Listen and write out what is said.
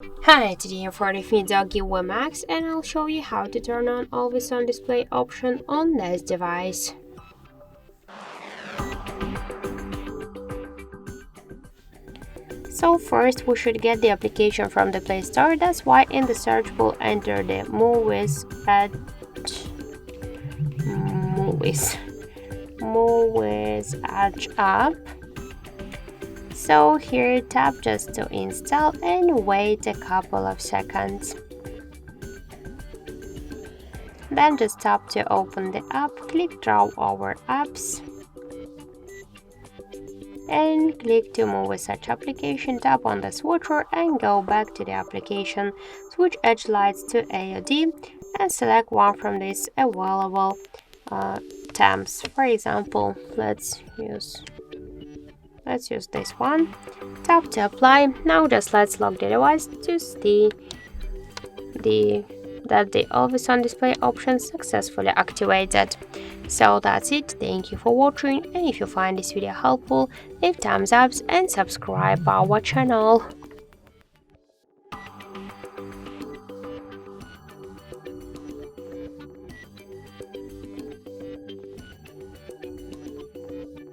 Hi, today I'm for the Doogee V Max and I'll show you how to turn on always on display option on this device. So first we should get the application from the Play Store. That's why in the search we'll enter the Muviz Edge app. So here tap just to install and wait a couple of seconds. Then just tap to open the app, click Draw Over Apps and click to Muviz Edge application, tap on the switcher and go back to the application. Switch Edge lights to AOD and select one from these available tabs. For example, let's use this one. Tap to apply. Now just let's lock the device to see that the always on display option successfully activated. So that's it. Thank you for watching, and if you find this video helpful, leave thumbs up and subscribe our channel.